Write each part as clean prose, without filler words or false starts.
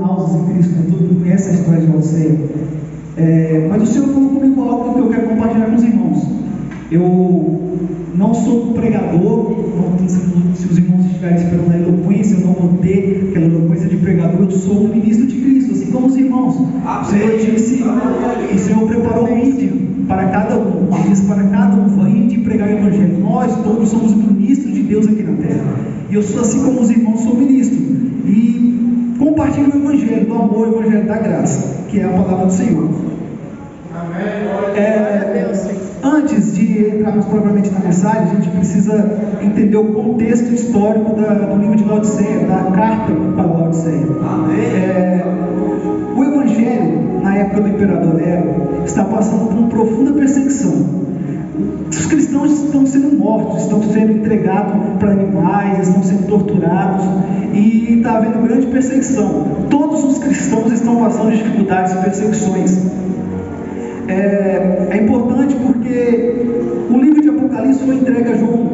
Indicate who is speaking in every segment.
Speaker 1: Altos em Cristo, né? Todo mundo conhece a história de Laodiceia. Mas o Senhor falou comigo algo que eu quero compartilhar com os irmãos. Eu não sou pregador, se os irmãos estiverem esperando a eloquência, eu não vou ter aquela eloquência de pregador. Eu sou um ministro de Cristo, assim como os irmãos. O Senhor disse, o Senhor preparou um índio para cada um. Ele disse para cada um: vai e pregar o Evangelho. Nós todos somos ministros de Deus aqui na terra. E eu sou, assim como os irmãos, sou ministro. E compartilho o Evangelho do amor, o Evangelho da graça, que é a palavra do Senhor. Antes de entrarmos propriamente na mensagem, a gente precisa entender o contexto histórico do livro de Laodiceia, da carta para Laodiceia. O Evangelho, na época do imperador Nero, está passando por uma profunda perseguição. Os cristãos estão sendo mortos, estão sendo entregados para animais, estão sendo torturados, e está havendo grande perseguição. Todos os cristãos estão passando dificuldades e perseguições. É importante porque o livro de Apocalipse foi entregue a João,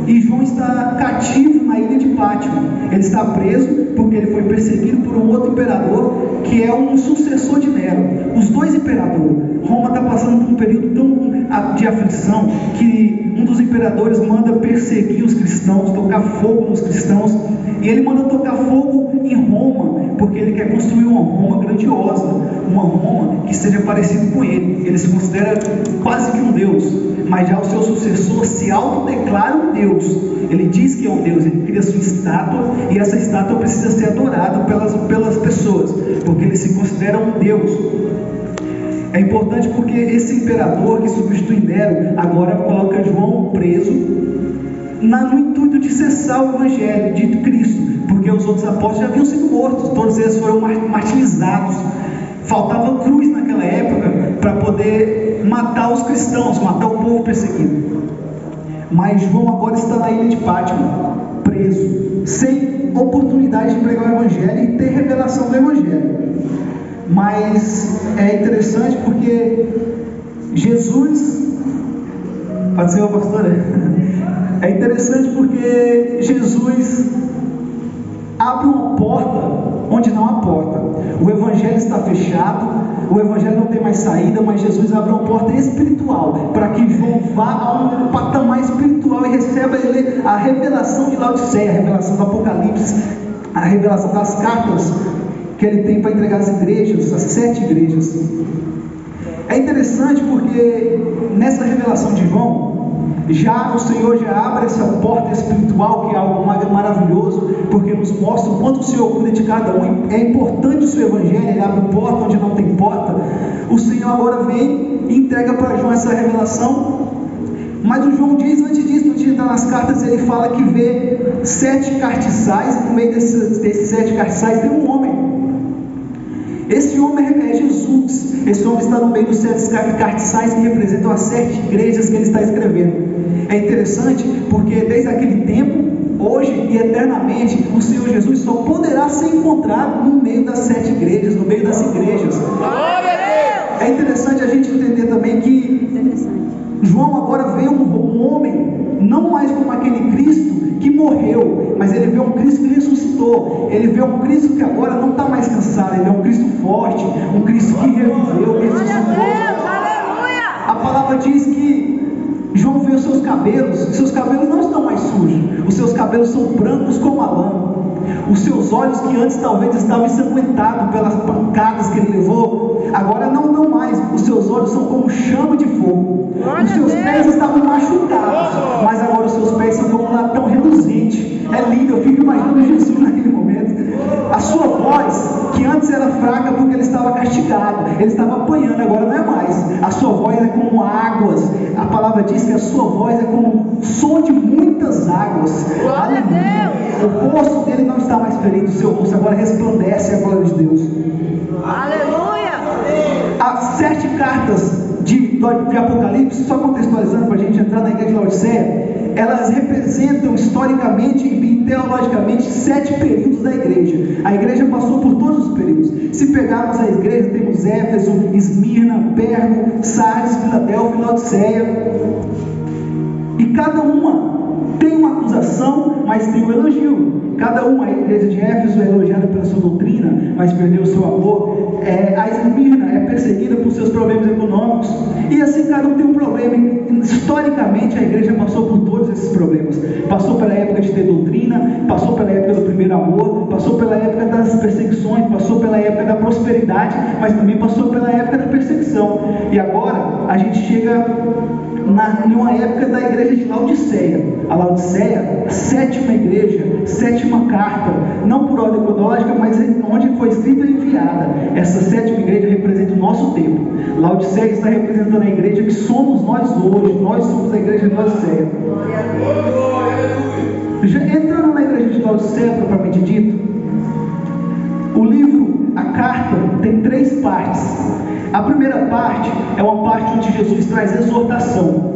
Speaker 1: e João está cativo na ilha de Pátimo. Ele está preso porque ele foi perseguido por um outro imperador, que é um sucessor de Nero. Os dois imperadores. Roma está passando por um período tão de aflição que um dos imperadores manda perseguir os cristãos, tocar fogo nos cristãos, e ele manda tocar fogo em Roma, porque ele quer construir uma Roma grandiosa, uma Roma que seja parecida com ele. Ele se considera quase que um Deus, mas já o seu sucessor se autodeclara um Deus. Ele diz que é um Deus, ele cria sua estátua, e essa estátua precisa ser adorada pelas pessoas, porque ele se considera um Deus. É importante porque esse imperador que substitui Nero agora coloca João preso no intuito de cessar o Evangelho de Cristo, porque os outros apóstolos já haviam sido mortos, todos eles foram martirizados. Faltava cruz naquela época para poder matar os cristãos, matar o povo perseguido. Mas João agora está na ilha de Pátimo, preso, sem oportunidade de pregar o Evangelho e ter revelação do Evangelho. Mas é interessante porque Jesus, pode ser o pastor, é interessante porque Jesus abre uma porta onde não há porta. O Evangelho está fechado, o Evangelho não tem mais saída, mas Jesus abre uma porta espiritual para que João vá a um patamar espiritual e receba a revelação de Laodiceia, a revelação do Apocalipse, a revelação das cartas que ele tem para entregar às igrejas, as 7 igrejas. É interessante porque nessa revelação de João, o Senhor já abre essa porta espiritual, que é algo maravilhoso, porque nos mostra o quanto o Senhor cuida de cada um. É importante o seu Evangelho, ele abre porta onde não tem porta. O Senhor agora vem e entrega para João essa revelação. Mas o João diz, antes de entrar nas cartas, ele fala que vê 7 cartiçais, e no meio desses 7 cartiçais tem um homem. Esse homem é Jesus. Esse homem está no meio dos 7 cartiçais que representam as 7 igrejas que ele está escrevendo. É interessante porque desde aquele tempo, hoje e eternamente, o Senhor Jesus só poderá ser encontrado no meio das 7 igrejas, no meio das igrejas. É interessante a gente entender também que João agora vê um homem, não mais como aquele Cristo que morreu, mas ele vê um Cristo que ressuscitou. Ele vê um Cristo que agora não está mais cansado, ele é um Cristo forte, um Cristo que reviveu, que ressuscitou. A palavra diz que João vê os seus cabelos não estão mais sujos, os seus cabelos são brancos como a lã. Os seus olhos, que antes talvez estavam ensanguentados pelas pancadas que ele levou, agora não mais. Os seus olhos são como chama de fogo. Os seus pés estavam machucados, mas agora os seus pés são como um latão reluzente. É lindo, eu fico imaginando Jesus naquele momento. A sua voz, que antes era fraca porque ele estava castigado, ele estava apanhando, agora não é mais. A sua voz é como águas. A palavra diz que a sua voz é como o som de muitas águas. Aleluia. O rosto dele não está mais ferido, o seu rosto agora resplandece a glória de Deus. Aleluia! As 7 cartas de Apocalipse, só contextualizando para a gente entrar na igreja de Laodiceia, elas representam historicamente e teologicamente 7 períodos da igreja. A igreja passou por todos os períodos. Se pegarmos a igreja, temos Éfeso, Esmirna, Pérgamo, Sardes, Filadélfia e Laodiceia. E cada uma Tem uma acusação, mas tem um elogio. Cada um, a igreja de Éfeso é elogiada pela sua doutrina, mas perdeu o seu amor. A Esmirna é perseguida por seus problemas econômicos. E assim cada um tem um problema. Historicamente a igreja passou por todos esses problemas. Passou pela época de ter doutrina, passou pela época do primeiro amor, passou pela época das perseguições, passou pela época da prosperidade, mas também passou pela época da perseguição. E agora a gente chega em uma época da igreja de Laodiceia. A Laodiceia, sétima igreja, sétima carta, não por ordem cronológica, mas onde foi escrita e enviada. Essa sétima igreja representa o nosso tempo. Laodiceia está representando a igreja que somos nós hoje. Nós somos a igreja de Laodiceia. Já entrando na igreja de Laodiceia propriamente dito, o livro, a carta, tem 3 partes. A primeira parte é uma parte onde Jesus traz exortação.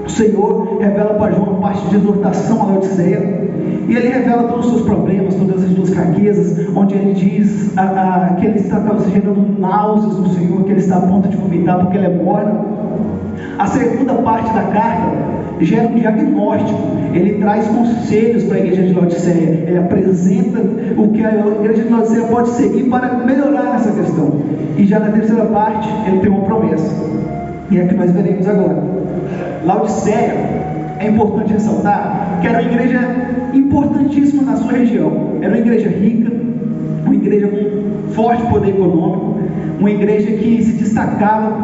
Speaker 1: O Senhor revela para João uma parte de exortação a Laodiceia, e ele revela todos os seus problemas, todas as suas fraquezas, onde ele diz que ele está gerando náuseas no Senhor, que ele está a ponto de vomitar porque ele é morno. A segunda parte da carta gera um diagnóstico. Ele traz conselhos para a igreja de Laodiceia. Ele apresenta o que a igreja de Laodiceia pode seguir para melhorar essa questão. E já na terceira parte ele tem uma promessa, e é a que nós veremos agora. Laodiceia, é importante ressaltar que era uma igreja importantíssima na sua região. Era uma igreja rica, uma igreja com forte poder econômico, uma igreja que se destacava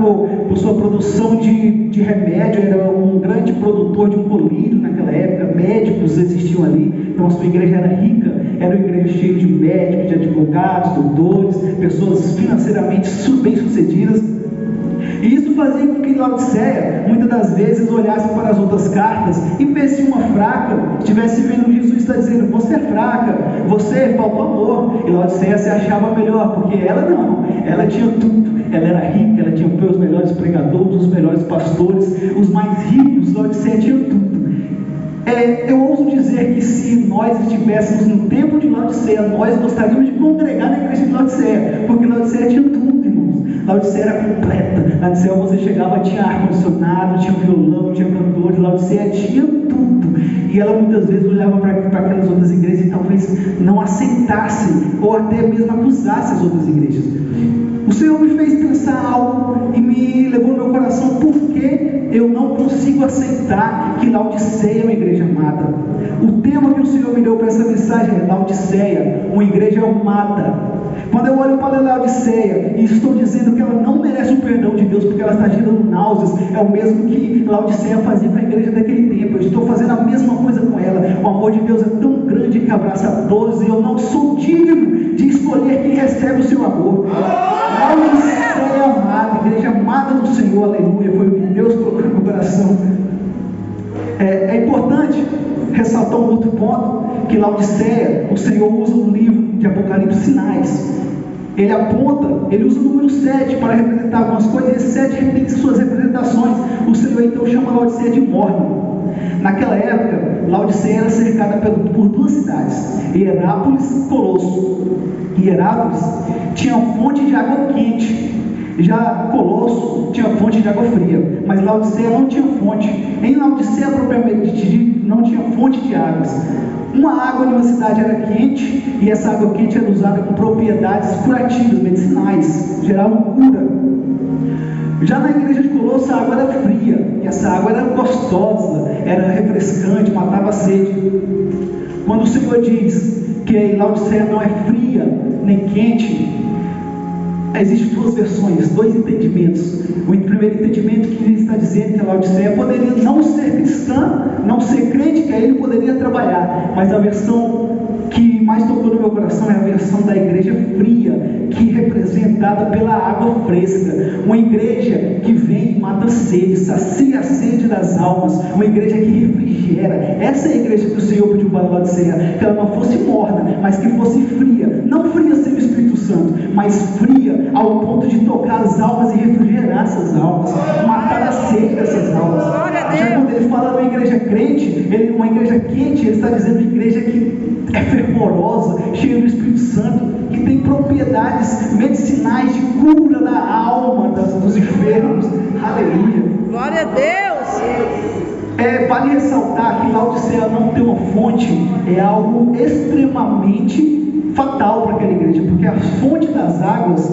Speaker 1: por sua produção de remédio. Era um grande produtor de um colírio naquela época. Médicos existiam ali, então a sua igreja era rica. Era uma igreja cheia de médicos, de advogados, doutores, pessoas financeiramente bem sucedidas. E isso fazia com que Laodiceia, muitas das vezes, olhasse para as outras cartas e visse uma fraca, estivesse vendo Jesus está dizendo: você é fraca, você falta amor. E Laodiceia se achava melhor, porque ela não, ela tinha tudo. Ela era rica, ela tinha os melhores pregadores, os melhores pastores, os mais ricos. Laodiceia tinha tudo. Eu ouso dizer que se nós estivéssemos no tempo de Laodiceia, nós gostaríamos de congregar na igreja de Laodiceia, porque Laodiceia tinha tudo, irmãos. Laodiceia era completa. Laodiceia você chegava, tinha ar-condicionado, tinha violão, tinha cantores. Laodiceia tinha tudo. E ela muitas vezes olhava para aquelas outras igrejas e talvez não aceitasse, ou até mesmo acusasse as outras igrejas. O Senhor me fez pensar algo e me levou no meu coração: por que eu não consigo aceitar que Laodiceia é uma igreja amada? O tema que o Senhor me deu para essa mensagem é Laodiceia, uma igreja amada. Quando eu olho para Laodiceia e estou dizendo que ela não merece o perdão de Deus porque ela está gerando náuseas, é o mesmo que Laodiceia fazia com a igreja daquele tempo. Eu estou fazendo a mesma coisa com ela. O amor de Deus é tão grande que abraça a todos, e eu não sou digno de escolher quem recebe o seu amor. Laodiceia amada, igreja amada do Senhor, aleluia. Foi o que Deus colocou no meu coração. É importante ressaltar um outro ponto, que Laodiceia, o Senhor usa no livro de Apocalipse sinais. Ele aponta, ele usa o número 7 para representar algumas coisas, e esse 7 tem suas representações. O Senhor então chama Laodiceia de morna. Naquela época, Laodiceia era cercada por 2 cidades, Hierápolis e Colosso. Hierápolis tinha fonte de água quente, já Colosso tinha fonte de água fria, mas Laodiceia não tinha fonte. Em Laodiceia, propriamente dito, não tinha fonte de águas. Uma água de uma cidade era quente, e essa água quente era usada com propriedades curativas, medicinais, geravam cura. Já na igreja de Colosso, a água era fria, e essa água era gostosa, era refrescante, matava a sede. Quando o Senhor diz que Laodiceia não é fria nem quente, existem 2 versões, 2 entendimentos. O primeiro entendimento, que ele está dizendo que a Laodiceia poderia não ser cristã, não ser crente, que aí ele poderia trabalhar, mas a versão que mais tocou no meu coração é a versão da igreja fria, que é representada pela água fresca. Uma igreja que vem e mata a sede, sacia a sede das almas, uma igreja que refrigera. Essa é a igreja que o Senhor pediu para Laodiceia, que ela não fosse morna, mas que fosse fria. Não fria sem o Espírito Santo, mas fria ao ponto de tocar as almas e refrigerar essas almas, matar a sede dessas almas. Já quando ele fala de uma igreja crente, uma igreja quente, ele está dizendo uma igreja que é fervorosa, cheia do Espírito Santo, que tem propriedades medicinais de cura da alma, dos enfermos. Aleluia.
Speaker 2: Glória a Deus.
Speaker 1: Vale ressaltar que Laodiceia não ter uma fonte é algo extremamente fatal para aquela igreja, porque a fonte das águas,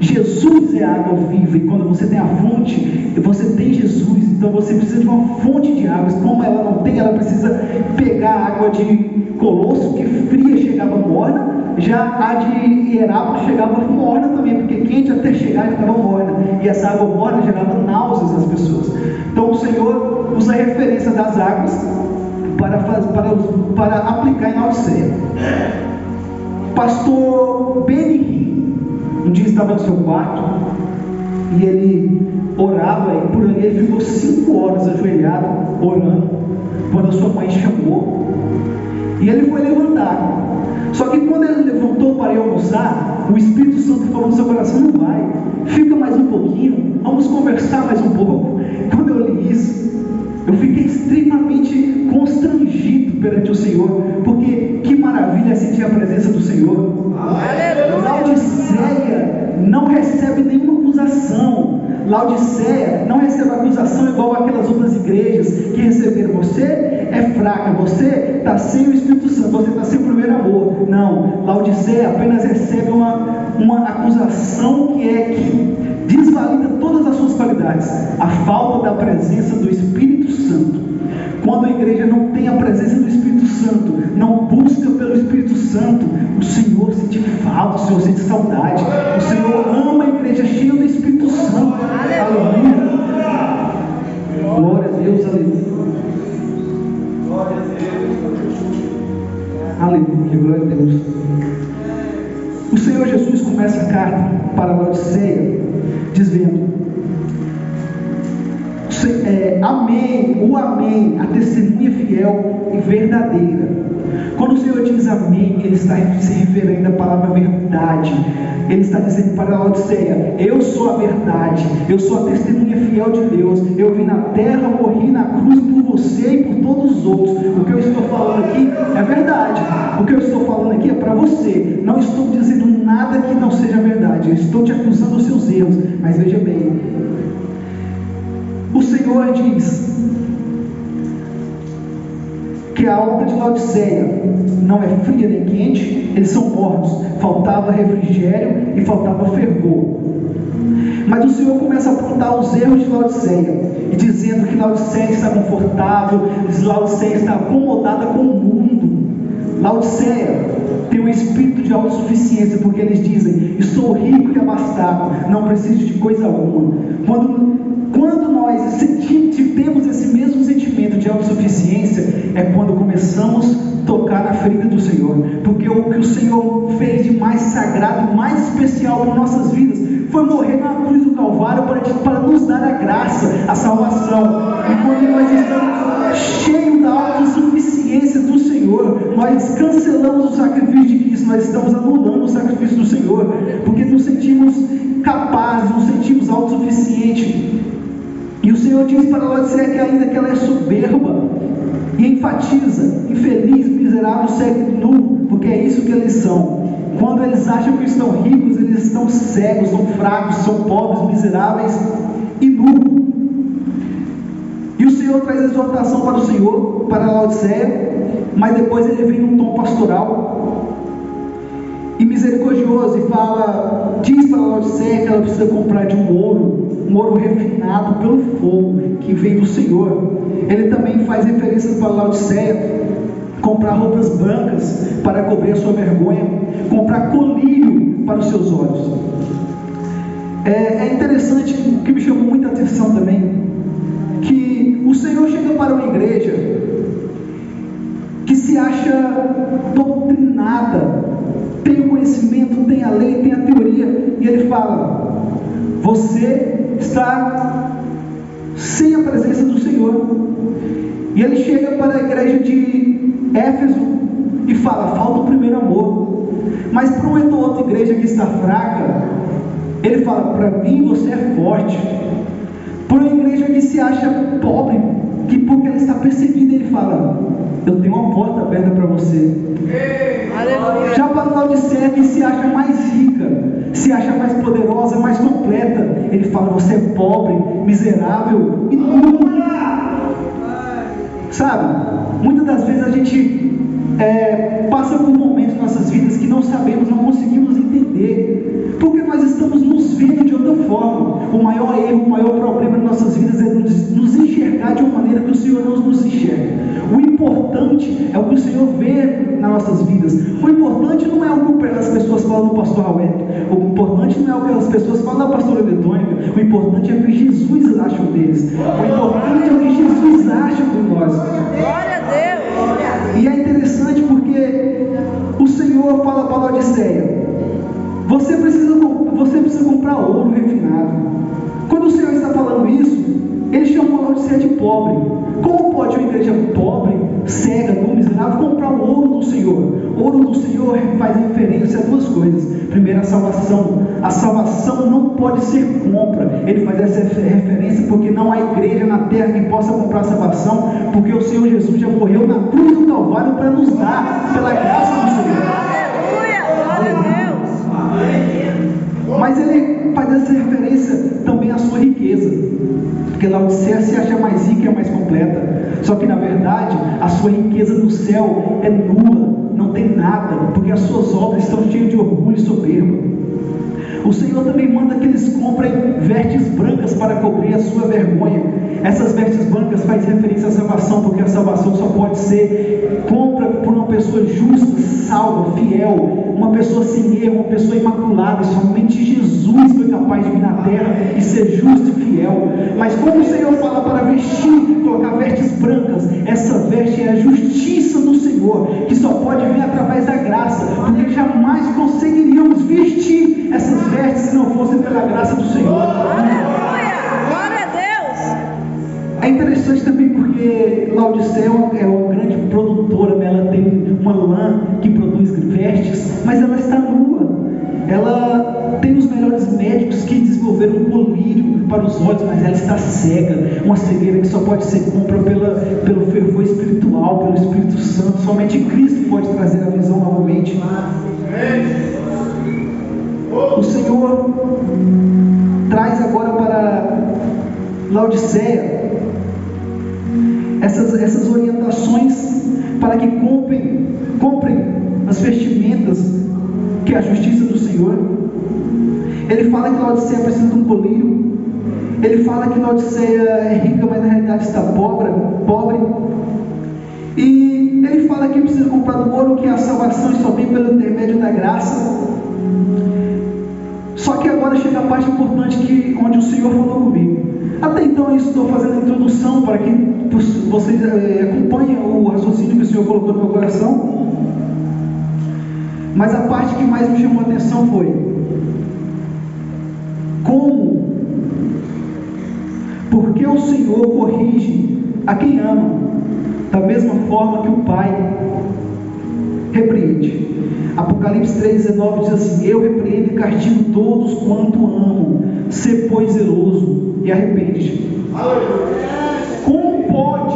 Speaker 1: Jesus é a água viva, e quando você tem a fonte, você tem Jesus, então você precisa de uma fonte de águas. Como ela não tem, ela precisa pegar a água de Colosso, que fria chegava morna, já a de Hierápolis chegava morna também, porque quente até chegar já estava morna, e essa água morna gerava náuseas nas pessoas. Então o Senhor usa a referência das águas para aplicar em Laodiceia. Pastor Benny um dia estava no seu quarto e ele orava, e por ali ele ficou 5 horas ajoelhado orando, quando a sua mãe chamou, e ele foi levantar. Só que quando ele levantou para ir almoçar, o Espírito Santo falou no seu coração: não vai, fica mais um pouquinho, vamos conversar mais um pouco. Quando eu li isso, eu fiquei extremamente constrangido perante o Senhor, porque que maravilha é sentir a presença do Senhor. Laodiceia não recebe nenhuma acusação. Laodiceia não recebe acusação igual aquelas outras igrejas que receberam. Você é fraca, você está sem o Espírito Santo, você está sem o primeiro amor. Não, Laodiceia apenas recebe uma acusação que desvalida todas as suas qualidades: a falta da presença do Espírito Santo. Quando a igreja não tem a presença do Espírito Santo, não busca pelo Espírito Santo, o Senhor sente falta, o Senhor sente saudade. O Senhor ama a igreja cheia do Espírito Santo. Aleluia. Glória a Deus, aleluia. Aleluia, glória a Deus. O Senhor Jesus começa a carta para Laodiceia dizendo: amém, a testemunha fiel e verdadeira. Quando o Senhor diz amém, Ele está se referindo à palavra verdade. Ele está dizendo para a Laodiceia: eu sou a verdade, eu sou a testemunha fiel de Deus. Eu vim na terra, morri na cruz por você e por todos os outros. O que eu estou falando aqui é verdade. O que eu estou falando aqui é para você. Não estou dizendo nada que não seja verdade. Eu estou te acusando dos seus erros. Mas veja bem, o Senhor diz que a obra de Laodiceia não é fria nem quente, eles são mornos, faltava refrigério e faltava fervor. Mas o Senhor começa a apontar os erros de Laodiceia, e dizendo que Laodiceia está confortável, Laodiceia está acomodada com o mundo. Laodiceia tem um espírito de autossuficiência, porque eles dizem: estou rico e abastado, não preciso de coisa alguma. Quando nós temos esse mesmo sentimento de autossuficiência, é quando começamos a tocar na ferida do Senhor, porque o que o Senhor fez de mais sagrado, mais especial para nossas vidas, foi morrer na cruz do Calvário para nos dar a graça, a salvação. E quando nós estamos cheios da autossuficiência do Senhor, nós cancelamos o sacrifício de Cristo, nós estamos anulando o sacrifício do Senhor, porque nos sentimos capazes, nos sentimos autossuficientes. E o Senhor diz para Laodiceia que ainda que ela é soberba, e enfatiza: infeliz, miserável, cego e nu, porque é isso que eles são. Quando eles acham que estão ricos, eles estão cegos, são fracos, são pobres, miseráveis e nu. E o Senhor traz exortação para o Senhor, para Laodiceia, mas depois ele vem num tom pastoral e misericordioso, e diz para Laodiceia que ela precisa comprar de um ouro refinado pelo fogo, que vem do Senhor. Ele também faz referências para Laodiceia comprar roupas brancas para cobrir a sua vergonha, comprar colírio para os seus olhos. É interessante, o que me chamou muita atenção também, que o Senhor chega para uma igreja que se acha doutrinada, tem o conhecimento, tem a lei, tem a teoria, e ele fala: você está sem a presença do Senhor. E ele chega para a igreja de Éfeso e fala: falta o primeiro amor. Mas para uma ou outra igreja que está fraca, ele fala: para mim você é forte. Para uma igreja que se acha pobre, que porque ela está perseguida, ele fala: eu tenho uma porta aberta para você. Já para Laodiceia, que se acha mais rica, se acha mais poderosa, mais completa, ele fala: você é pobre, miserável e nu. Sabe, muitas das vezes a gente passa por momentos em nossas vidas que não sabemos, não conseguimos entender, porque nós estamos nos vendo de outra forma. O maior erro, o maior problema em nossas vidas é nos enxergar de uma maneira que o Senhor não nos enxerga. O importante é o que o Senhor vê nas nossas vidas. O importante não é o que as pessoas falam do pastor Alberto. O importante não é o que as pessoas falam da pastora Betônica. O importante é o que Jesus acha deles. O importante é o que Jesus acha de nós.
Speaker 2: Glória a Deus.
Speaker 1: E é interessante porque o Senhor fala para a Laodiceia: você precisa comprar ouro refinado. Quando o Senhor está falando isso, Ele chamou a Laodiceia de pobre. Como pode uma igreja pobre, cega, miserável, comprar o ouro do Senhor? O ouro do Senhor faz referência a duas coisas. Primeiro, a salvação. A salvação não pode ser compra. Ele faz essa referência porque não há igreja na terra que possa comprar a salvação, porque o Senhor Jesus já morreu na cruz do Calvário para nos dar, pela graça do Senhor.
Speaker 2: Aleluia, glória a Deus.
Speaker 1: Mas ele faz essa referência também à sua riqueza, porque Laodiceia se acha mais rica e mais completa. Só que na verdade a sua riqueza no céu é nula, não tem nada, porque as suas obras estão cheias de orgulho e soberba. O Senhor também manda que eles comprem vestes brancas para cobrir a sua vergonha. Essas vestes brancas faz referência à salvação, porque a salvação só pode ser compra por uma pessoa justa, salva, fiel, uma pessoa sem erro, uma pessoa imaculada. Somente Jesus foi capaz de vir na terra e ser justo e fiel. Mas como o Senhor fala para vestir, colocar vestes brancas, essa veste é a justiça do Senhor, que só pode vir através da graça, porque jamais conseguiríamos vestir essas vestes se não fosse pela graça do Senhor.
Speaker 2: Aleluia, glória a Deus.
Speaker 1: É interessante também porque Laodiceia é uma grande produtora, né? Ela tem uma lã que produz vestes, mas ela está nua. Ela tem os melhores médicos que desenvolveram um colírio para os olhos, mas ela está cega, uma cegueira que só pode ser compra pelo fervor espiritual, pelo Espírito Santo. Somente Cristo pode trazer a visão novamente. O Senhor traz agora para Laodiceia essas orientações para que comprem as vestimentas que é a justiça do Senhor. Ele fala que Laodiceia precisa de um colírio. Ele fala que Laodiceia é rica, mas na realidade está pobre. E ele fala que precisa comprar do ouro, que é a salvação e só vem pelo intermédio da graça. Só que agora chega a parte importante, onde o Senhor falou comigo. Até então eu estou fazendo a introdução para que vocês acompanhem o raciocínio que o Senhor colocou no meu coração. Mas a parte que mais me chamou a atenção foi: como? Porque o Senhor corrige a quem ama, da mesma forma que o Pai repreende. Apocalipse 3,19 diz assim: eu repreendo e castigo todos quanto amam. Sê, pois, zeloso e arrepende-te. Como pode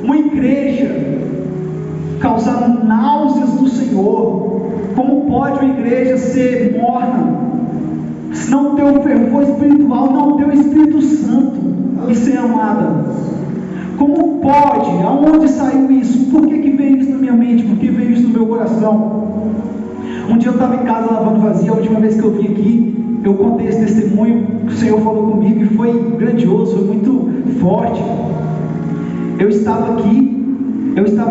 Speaker 1: uma igreja causar náuseas do Senhor? Como pode uma igreja ser morna, se não ter o fervor espiritual, não ter o Espírito Santo e ser amada? Como pode? Aonde saiu isso? Por que veio isso na minha mente? Por que veio isso no meu coração? Um dia eu estava em casa lavando vasilha. A última vez que eu vim aqui, eu contei esse testemunho que o Senhor falou comigo e foi grandioso, foi muito forte. Eu estava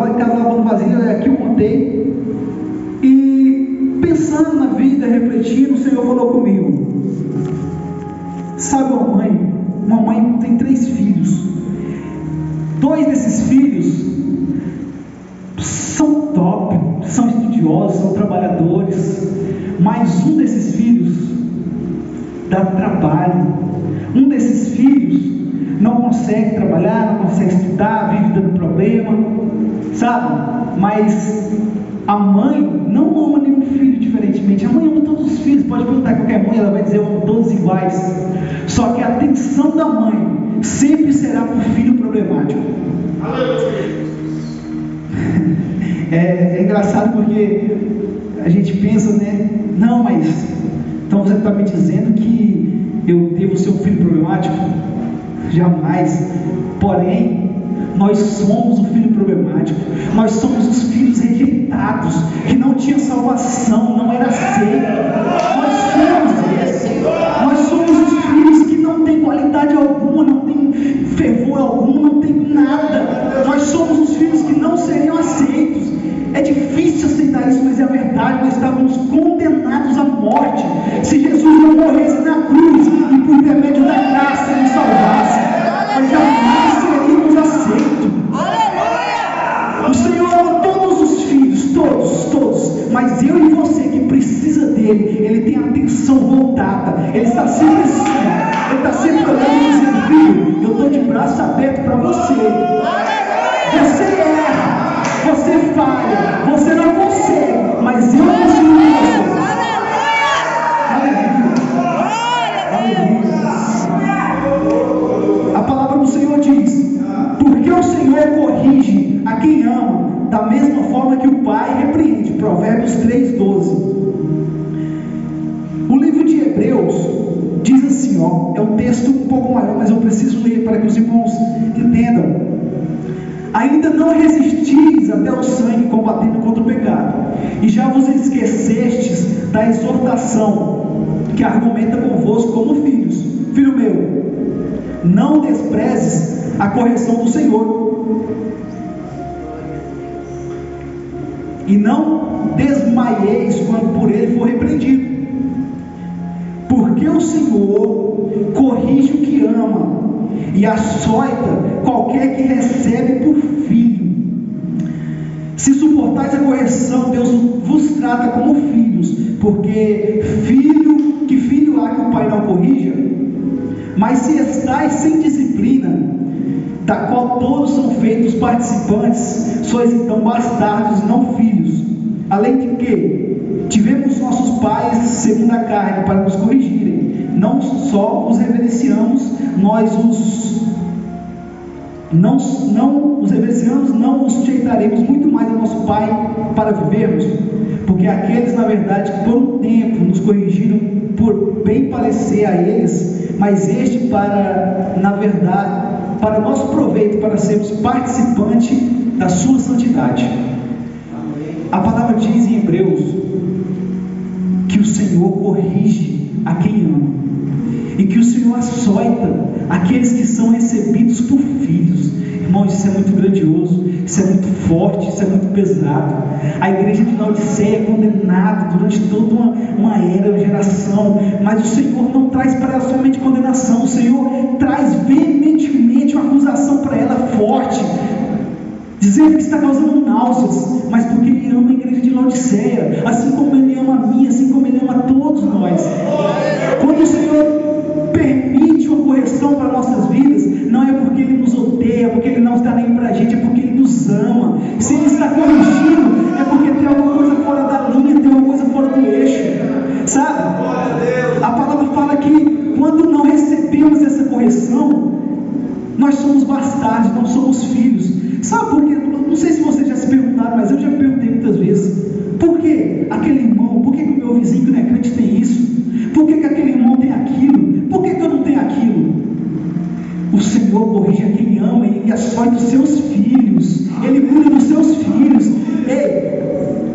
Speaker 1: em casa lavando vasilha, aqui eu contei, e pensando na vida, refletindo, o Senhor falou comigo: sabe uma mãe tem 3 filhos. 2 desses filhos são top, são estudiosos, são trabalhadores, mas um desses filhos dá trabalho. Um desses filhos não consegue trabalhar, não consegue estudar, vive dando problema, sabe? Mas a mãe não ama nenhum filho diferentemente. A mãe ama todos os filhos. Pode perguntar a qualquer mãe, ela vai dizer: eu amo todos iguais. Só que a atenção da mãe sempre será para o filho problemático. É engraçado porque a gente pensa, né? Não, mas então você está me dizendo que eu devo ser um filho problemático? Jamais. Porém, Nós somos o filho problemático, nós somos os filhos rejeitados, que não tinha salvação, não era aceito. Nós somos esse. Nós somos os filhos que não tem qualidade alguma, não tem fervor algum, não tem nada. Nós somos os filhos que não seriam aceitos. É difícil aceitar isso, mas é a verdade. Nós estávamos condenados à morte. Se Jesus não morresse na cruz e por intermédio da graça nos salvasse, nós jamais seríamos aceitos.
Speaker 2: Aleluia!
Speaker 1: O Senhor ama todos os filhos, todos, mas eu e você que precisa dele, ele tem a atenção voltada, ele está sempre assim, ele está sempre olhando e dizendo: filho, eu estou de braço aberto para você. Você erra, você falha, você não consegue, mas eu consigo com você. A palavra do Senhor diz: porque o Senhor corrige a quem ama, da mesma forma que o Pai repreende. Provérbios 3:12. O livro de Hebreus diz assim, é um texto um pouco maior, mas eu preciso ler para que os irmãos entendam. Ainda não resistis até o sangue, combatendo contra o pecado, e já vos esquecestes da exortação que argumenta convosco como filhos. Filho meu, não desprezes a correção do Senhor, e não desmaieis quando por ele for repreendido, porque o Senhor corrige o que ama e açoita qualquer que recebe por filho. Se suportais a correção, Deus vos trata como filhos, porque que filho há que o pai não corrija? Mas se estáis sem disciplina, da qual todos são feitos participantes, sois então bastardos, não filhos. Além de que tivemos nossos pais segundo a carne para nos corrigirem, não só os reverenciamos, não os sujeitaremos muito mais ao nosso Pai para vivermos, porque aqueles, na verdade, que por um tempo nos corrigiram por bem parecer a eles, mas este para nosso proveito, para sermos participantes da sua santidade. A palavra diz em Hebreus que o Senhor corrige a quem ama, e que o Senhor açoita aqueles que são recebidos por filhos. Irmãos, isso é muito grandioso, isso é muito forte, isso é muito pesado. A igreja de Laodiceia é condenada durante toda uma era, uma geração, mas o Senhor não traz para ela somente condenação, o Senhor traz veementemente uma acusação para ela forte, dizendo que está causando náuseas, mas porque Ele ama a igreja de Laodiceia, assim como Ele ama a mim, assim como Ele ama a todos nós. Quando o Senhor permite uma correção para nossas vidas, não é porque Ele nos odeia, porque Ele não está nem para a gente, é porque Ele nos ama. Se Ele está corrigindo, é porque tem alguma coisa fora da linha, tem alguma coisa fora do eixo, sabe? A palavra fala que quando não recebemos essa correção, nós somos bastardos, não somos filhos. Sabe por quê? Não sei se vocês já se perguntaram, mas eu já me perguntei muitas vezes: por que aquele irmão, por que o meu vizinho que não é crente tem isso? Por que aquele irmão tem aquilo? Por que eu não tenho aquilo? O Senhor corrige a quem ama e açoita os seus filhos, Ele cuida dos seus filhos. Ei,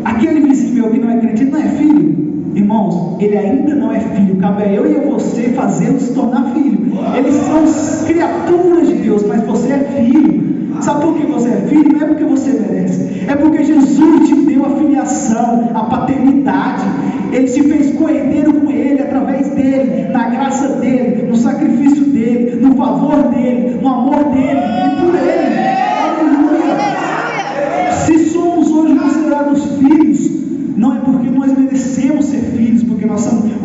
Speaker 1: aquele vizinho meu que não é crente, ele não é filho? Irmãos, ele ainda não é filho, cabe a eu e a você fazê-lo se tornar filho. Eles são criaturas de Deus, mas você é filho. Sabe por que você é filho? Não é porque você merece, é porque Jesus te deu a filiação, a paternidade. Ele se fez coerdeiro com Ele, através dEle, na graça dEle, no sacrifício dEle, no favor dEle, no amor dEle e por Ele. Aleluia! Se somos hoje considerados filhos, não é porque nós merecemos ser filhos, porque a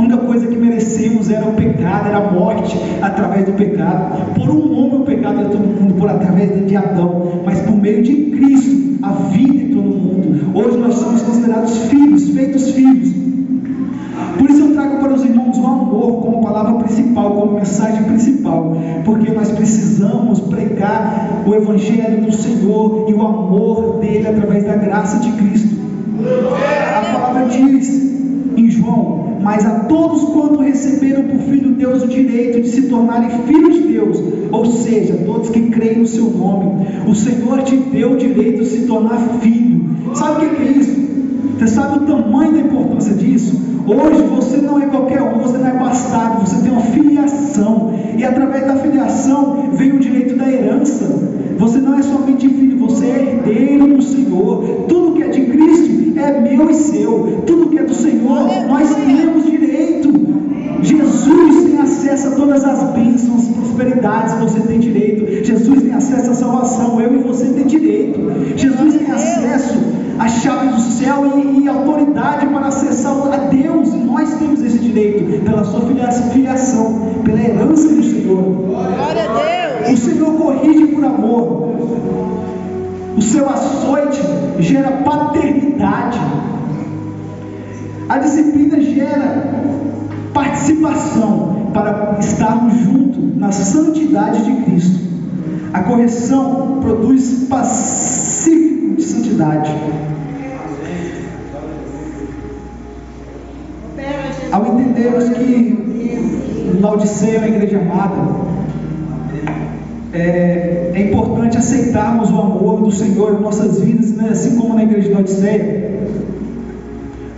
Speaker 1: única coisa que merecemos era o pecado, era a morte através do pecado. Por um homem o pecado é todo mundo, por através de Adão, mas por meio de Cristo a vida em todo mundo. Hoje nós somos considerados filhos, feitos filhos. Por isso eu trago para os irmãos o amor como palavra principal, como mensagem principal, porque nós precisamos pregar o Evangelho do Senhor e o amor dele através da graça de Cristo. A palavra diz em João: mas a todos quanto receberam por Filho de Deus o direito de se tornarem filhos de Deus, ou seja, todos que creem no seu nome, o Senhor te deu o direito de se tornar filho. Sabe o que é isso? Você sabe o tamanho da importância disso? Hoje você não é qualquer um, você não é bastardo, você tem uma filiação, e através da filiação vem o direito da herança. Você não é somente filho, você é herdeiro do Senhor. Tudo que é de Cristo é meu e seu. Tudo que é do Senhor, nós temos direito. Jesus tem acesso a todas as bênçãos, prosperidades, você tem direito. Jesus tem acesso à salvação, eu e você tem direito. Jesus tem acesso à chave do céu e autoridade para acessar a Deus, e nós temos esse direito pela sua filiação, pela herança do Senhor.
Speaker 2: Glória a Deus.
Speaker 1: O Senhor corrige por amor. O seu açoite gera paternidade. A disciplina gera participação para estarmos juntos na santidade de Cristo. A correção produz pacífico de santidade. Ao entendermos que Laodiceia é uma igreja amada, é importante aceitarmos o amor do Senhor em nossas vidas, né? Assim como na igreja de Laodiceia,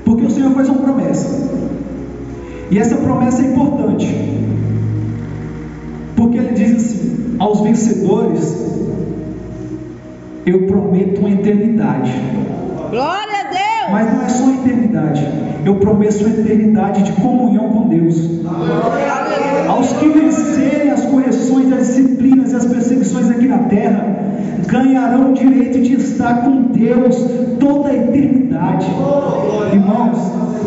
Speaker 1: porque o Senhor faz uma promessa, e essa promessa é importante, porque Ele diz assim: aos vencedores eu prometo uma eternidade.
Speaker 2: Glória a Deus.
Speaker 1: Mas não é só uma eternidade, eu prometo uma eternidade de comunhão com Deus. Aos que vencerem as correções, as disciplinas e as perseguições aqui na terra, ganharão o direito de estar com Deus toda a eternidade. Irmãos,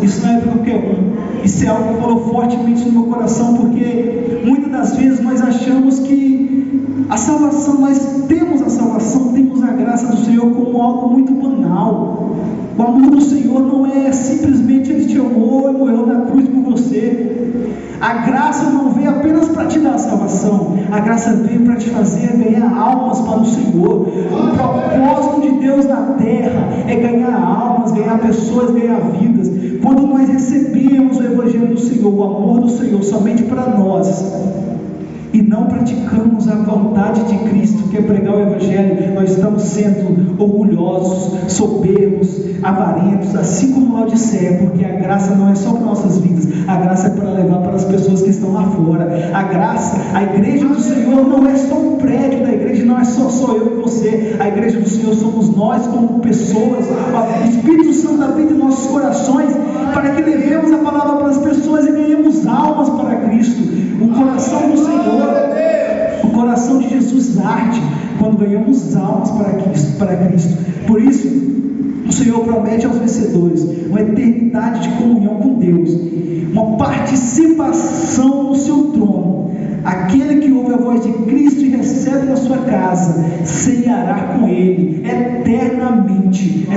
Speaker 1: isso não é para qualquer um. Isso é algo que falou fortemente no meu coração, porque muitas das vezes nós achamos que a salvação, nós temos a salvação, temos a graça do Senhor como algo muito banal. O amor do Senhor não é simplesmente Ele te amou e morreu na cruz por você. A graça não veio apenas para te dar a salvação, a graça veio para te fazer ganhar almas para o Senhor. O propósito de Deus na terra é ganhar almas, ganhar pessoas, ganhar vidas. Quando nós recebemos o Evangelho do Senhor, o amor do Senhor somente para nós, e não praticamos a vontade de Cristo, que é pregar o Evangelho, nós estamos sendo orgulhosos, soberbos, avarentos, assim como Laodiceia, porque a graça não é só para nossas vidas, a graça é para levar para as pessoas que estão lá fora. A graça, a igreja do Senhor não é só um prédio da igreja, não é só eu e você. A igreja do Senhor somos nós como pessoas. O Espírito Santo habita em nossos corações para que levemos a palavra para as pessoas e ganhemos almas para Cristo. O coração do Senhor, o coração de Jesus arde quando ganhamos almas para Cristo. Por isso, o Senhor promete aos vencedores uma eternidade de comunhão com Deus, uma participação no seu trono. Aquele que ouve a voz de Cristo e recebe na sua casa, ceiará com Ele eternamente,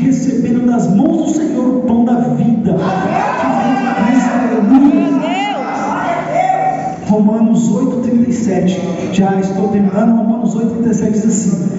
Speaker 1: recebendo das mãos do Senhor o pão da vida, que vem de Cristo. Aleluia. Romanos 8,37, já estou terminando. Romanos 8,37 diz assim: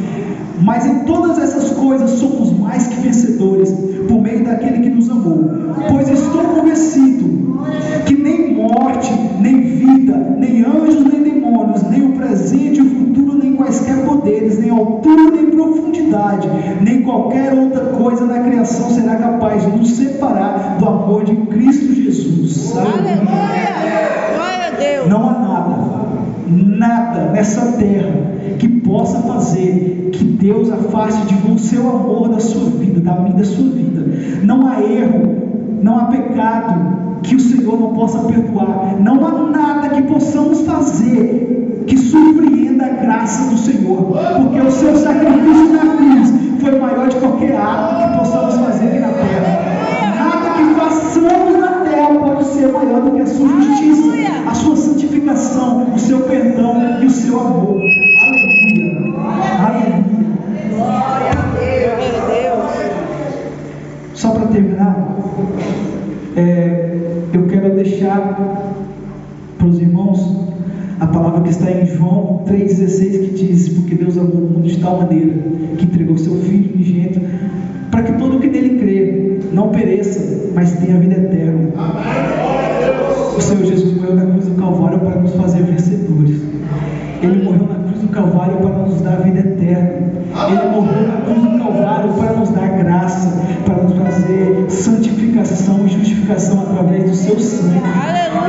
Speaker 1: mas em todas essas coisas somos mais que vencedores, por meio daquele que nos amou. Pois estou convencido que nem morte, nem vida, nem anjos, nem demônios, nem o presente, o futuro, nem quaisquer poderes, nem altura, nem profundidade, nem qualquer outra coisa na criação será capaz de nos separar do amor de Cristo Jesus.
Speaker 2: Aleluia! Glória a Deus!
Speaker 1: Não há nada nessa terra que possa fazer que Deus afaste de você o seu amor da sua vida, da sua vida. Não há erro, não há pecado que o Senhor não possa perdoar. Não há nada que possamos fazer que surpreenda a graça do Senhor, porque o seu sacrifício na cruz foi maior de qualquer ato que possamos fazer aqui na terra. Nada que façamos na terra pode ser maior do que a sua justiça, a sua santificação, o seu perdão e o seu amor. Aleluia. Aleluia.
Speaker 2: Glória a Deus.
Speaker 1: Só para terminar, eu quero deixar para os irmãos a palavra que está em João 3,16, que diz: porque Deus amou o mundo de tal maneira que entregou seu Filho unigênito, para que todo o que nele crê não pereça, mas tenha vida eterna. O Senhor Jesus morreu na cruz do Calvário para nos fazer vencedores. Ele morreu na cruz do Calvário para nos dar vida eterna. Ele morreu na cruz do Calvário para nos dar graça, para nos fazer santificação e justificação através do seu sangue.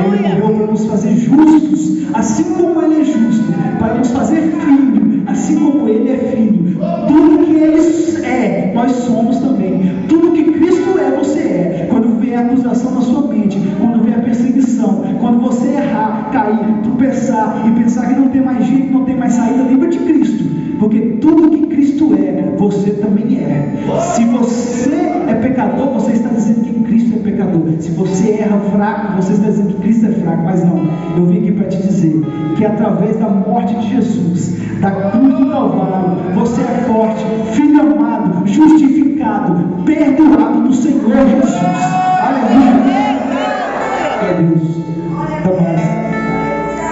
Speaker 1: Ele morreu para nos fazer justos, assim como Ele é justo, para nos fazer filho, assim como Ele é filho. Tudo que Ele é, nós somos também. Tudo que Cristo é, você é. Quando vem a acusação na sua mente, quando vem a perseguição, quando você errar, cair, tropeçar e pensar que não tem mais jeito, não tem mais saída, lembra de Cristo. Porque tudo que Cristo é, você também é. Se você é pecador, você está dizendo que Cristo é pecador. Se você erra fraco, você está dizendo que Cristo é fraco. Mas não, eu vim aqui para te dizer que através da morte de Jesus, da cruz do Calvário, você é forte, filho amado, justificado, perdoado do Senhor Jesus.